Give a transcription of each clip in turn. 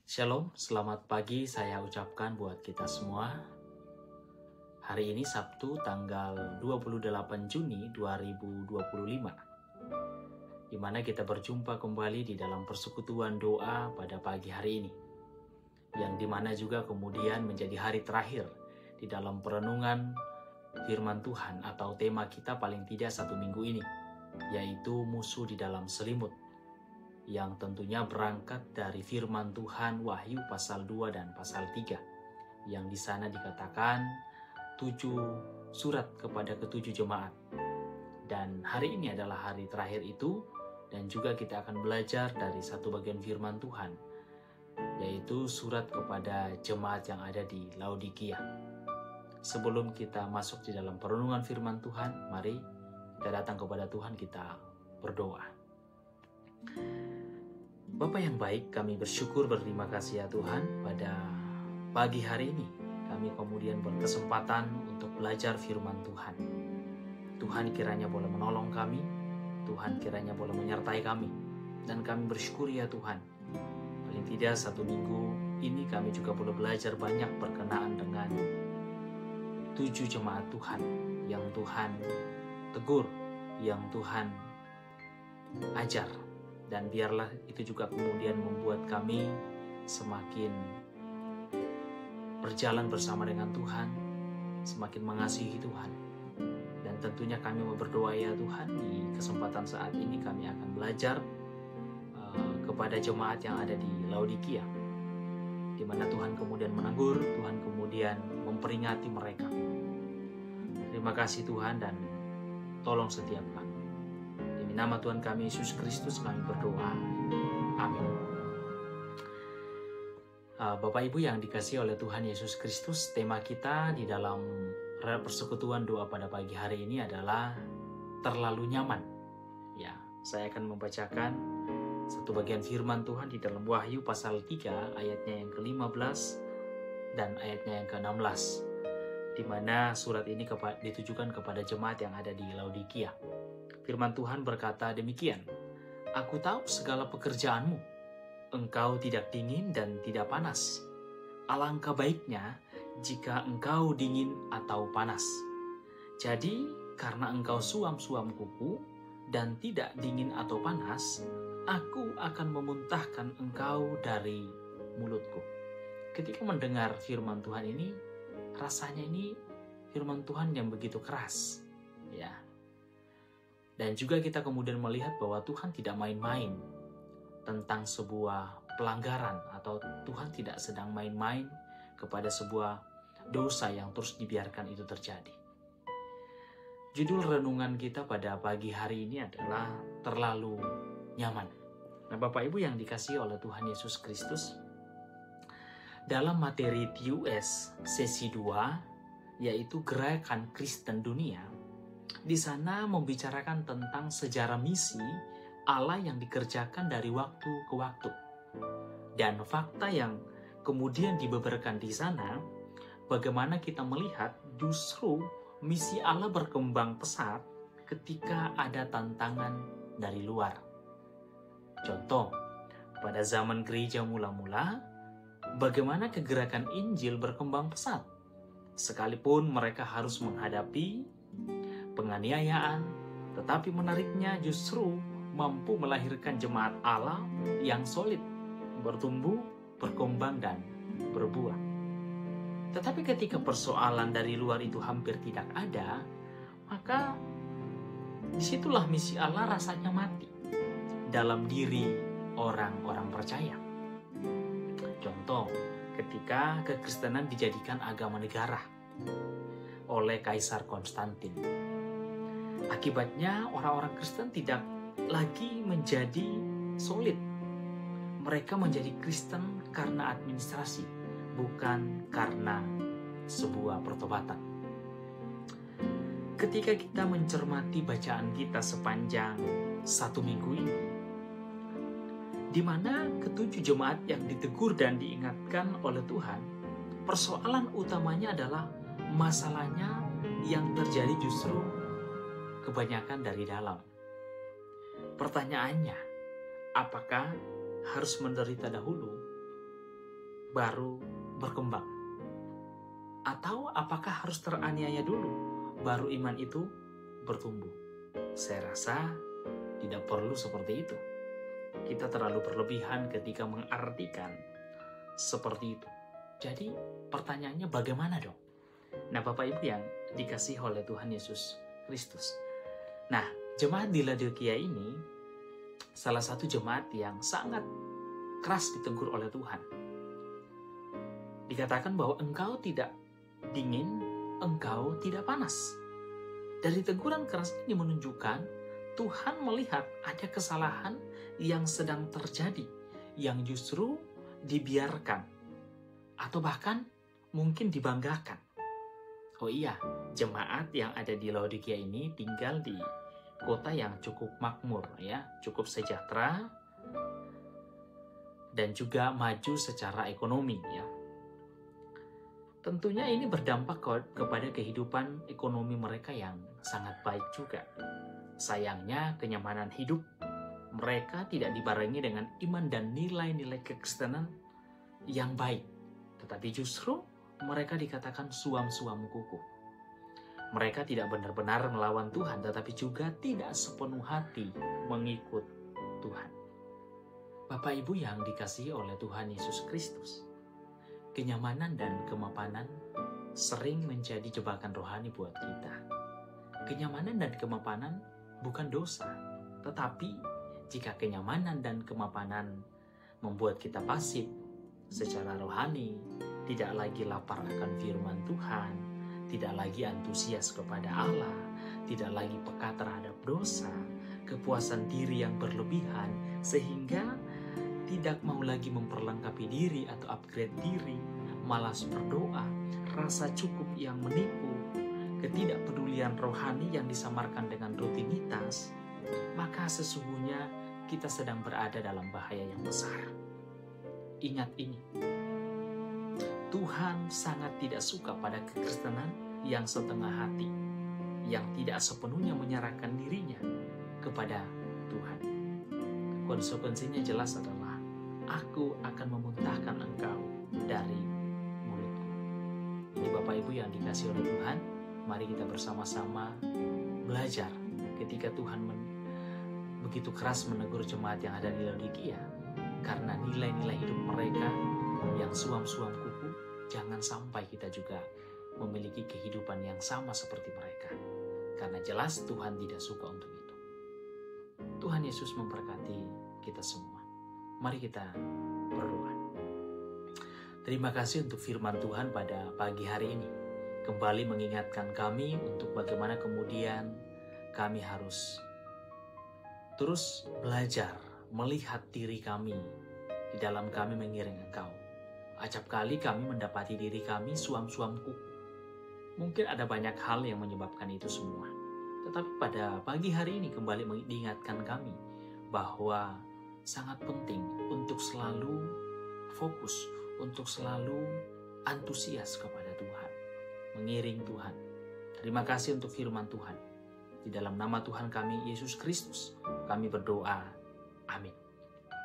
Shalom, selamat pagi saya ucapkan buat kita semua. Hari ini Sabtu tanggal 28 Juni 2025, di mana kita berjumpa kembali di dalam persekutuan doa pada pagi hari ini, yang dimana juga kemudian menjadi hari terakhir di dalam perenungan firman Tuhan atau tema kita paling tidak satu minggu ini, yaitu musuh di dalam selimut, yang tentunya berangkat dari firman Tuhan Wahyu pasal 2 dan pasal 3, yang di sana dikatakan 7 surat kepada ketujuh jemaat. Dan hari ini adalah hari terakhir itu, dan juga kita akan belajar dari satu bagian firman Tuhan, yaitu surat kepada jemaat yang ada di Laodikia. Sebelum kita masuk di dalam perenungan firman Tuhan, mari kita datang kepada Tuhan, kita berdoa. Bapa yang baik, kami bersyukur berterima kasih ya Tuhan, pada pagi hari ini kami kemudian berkesempatan untuk belajar firman Tuhan. Tuhan kiranya boleh menolong kami, Tuhan kiranya boleh menyertai kami, dan kami bersyukur ya Tuhan, paling tidak satu minggu ini kami juga boleh belajar banyak berkenaan dengan 7 jemaat Tuhan yang Tuhan tegur, yang Tuhan ajar. Dan biarlah itu juga kemudian membuat kami semakin berjalan bersama dengan Tuhan, semakin mengasihi Tuhan. Dan tentunya kami mau berdoa ya Tuhan, di kesempatan saat ini kami akan belajar kepada jemaat yang ada di Laodikia, di mana Tuhan kemudian menegur, Tuhan kemudian memperingati mereka. Terima kasih Tuhan, dan tolong setiap kami. Nama Tuhan kami Yesus Kristus kami berdoa. Amin. Bapak Ibu yang dikasihi oleh Tuhan Yesus Kristus, tema kita di dalam persekutuan doa pada pagi hari ini adalah terlalu nyaman. Ya, saya akan membacakan satu bagian firman Tuhan di dalam Wahyu pasal 3 ayatnya yang ke-15 dan ayatnya yang ke-16, di mana surat ini ditujukan kepada jemaat yang ada di Laodikia. Firman Tuhan berkata demikian, "Aku tahu segala pekerjaanmu, engkau tidak dingin dan tidak panas. Alangkah baiknya jika engkau dingin atau panas. Jadi karena engkau suam-suam kuku dan tidak dingin atau panas, aku akan memuntahkan engkau dari mulutku." Ketika mendengar firman Tuhan ini, rasanya ini firman Tuhan yang begitu keras, ya. Dan juga kita kemudian melihat bahwa Tuhan tidak main-main tentang sebuah pelanggaran, atau Tuhan tidak sedang main-main kepada sebuah dosa yang terus dibiarkan itu terjadi. Judul renungan kita pada pagi hari ini adalah terlalu nyaman. Nah, Bapak Ibu yang dikasihi oleh Tuhan Yesus Kristus, dalam materi TUS sesi 2, yaitu Gerakan Kristen Dunia, di sana membicarakan tentang sejarah misi Allah yang dikerjakan dari waktu ke waktu. Dan fakta yang kemudian dibeberkan di sana, bagaimana kita melihat justru misi Allah berkembang pesat ketika ada tantangan dari luar. Contoh, pada zaman gereja mula-mula, bagaimana kegerakan Injil berkembang pesat, sekalipun mereka harus menghadapi penganiayaan, tetapi menariknya justru mampu melahirkan jemaat Allah yang solid, bertumbuh, berkembang, dan berbuah. Tetapi ketika persoalan dari luar itu hampir tidak ada, maka disitulah misi Allah rasanya mati dalam diri orang-orang percaya. Contoh, ketika kekristenan dijadikan agama negara oleh Kaisar Konstantin. Akibatnya orang-orang Kristen tidak lagi menjadi solid. Mereka menjadi Kristen karena administrasi, bukan karena sebuah pertobatan. Ketika kita mencermati bacaan kita sepanjang satu minggu ini, di mana ketujuh jemaat yang ditegur dan diingatkan oleh Tuhan, persoalan utamanya adalah masalahnya yang terjadi justru kebanyakan dari dalam. Pertanyaannya, apakah harus menderita dahulu baru berkembang? Atau apakah harus teraniaya dulu baru iman itu bertumbuh? Saya rasa tidak perlu seperti itu. Kita terlalu berlebihan ketika mengartikan seperti itu. Jadi pertanyaannya bagaimana dong? Nah, Bapak Ibu yang dikasihi oleh Tuhan Yesus Kristus. Nah, jemaat di Laodikia ini salah satu jemaat yang sangat keras ditegur oleh Tuhan. Dikatakan bahwa engkau tidak dingin, engkau tidak panas. Dari teguran keras ini menunjukkan Tuhan melihat ada kesalahan yang sedang terjadi, yang justru dibiarkan, atau bahkan mungkin dibanggakan. Oh iya, jemaat yang ada di Laodikia ini tinggal di kota yang cukup makmur, ya, cukup sejahtera, dan juga maju secara ekonomi, ya. Tentunya ini berdampak kepada kehidupan ekonomi mereka yang sangat baik juga. Sayangnya, kenyamanan hidup mereka tidak dibarengi dengan iman dan nilai-nilai kekristenan yang baik. Tetapi justru mereka dikatakan suam-suam kuku. Mereka tidak benar-benar melawan Tuhan, tetapi juga tidak sepenuh hati mengikut Tuhan. Bapak Ibu yang dikasihi oleh Tuhan Yesus Kristus, kenyamanan dan kemapanan sering menjadi jebakan rohani buat kita. Kenyamanan dan kemapanan bukan dosa, tetapi jika kenyamanan dan kemapanan membuat kita pasif secara rohani, tidak lagi lapar akan firman Tuhan, tidak lagi antusias kepada Allah, tidak lagi peka terhadap dosa, kepuasan diri yang berlebihan, sehingga tidak mau lagi memperlengkapi diri atau upgrade diri, malas berdoa, rasa cukup yang menipu, ketidakpedulian rohani yang disamarkan dengan rutinitas, maka sesungguhnya kita sedang berada dalam bahaya yang besar. Ingat ini, Tuhan sangat tidak suka pada kekristenan yang setengah hati, yang tidak sepenuhnya menyerahkan dirinya kepada Tuhan. Konsekuensinya jelas adalah, aku akan memuntahkan engkau dari mulutku. Jadi Bapak Ibu yang dikasihi oleh Tuhan, mari kita bersama-sama belajar ketika Tuhan begitu keras menegur jemaat yang ada di Laodikia, karena nilai-nilai hidup mereka yang suam-suam kuku, jangan sampai kita juga memiliki kehidupan yang sama seperti mereka. Karena jelas Tuhan tidak suka untuk itu. Tuhan Yesus memberkati kita semua. Mari kita berdoa. Terima kasih untuk firman Tuhan pada pagi hari ini. Kembali mengingatkan kami untuk bagaimana kemudian kami harus terus belajar melihat diri kami di dalam kami mengiring Engkau. Acap kali kami mendapati diri kami suam-suam kuku. Mungkin ada banyak hal yang menyebabkan itu semua. Tetapi pada pagi hari ini kembali mengingatkan kami bahwa sangat penting untuk selalu fokus, untuk selalu antusias kepada Tuhan, mengiring Tuhan. Terima kasih untuk firman Tuhan. Di dalam nama Tuhan kami, Yesus Kristus, kami berdoa. Amin.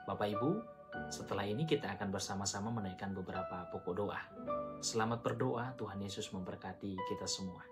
Bapak Ibu, setelah ini kita akan bersama-sama menaikkan beberapa pokok doa. Selamat berdoa, Tuhan Yesus memberkati kita semua.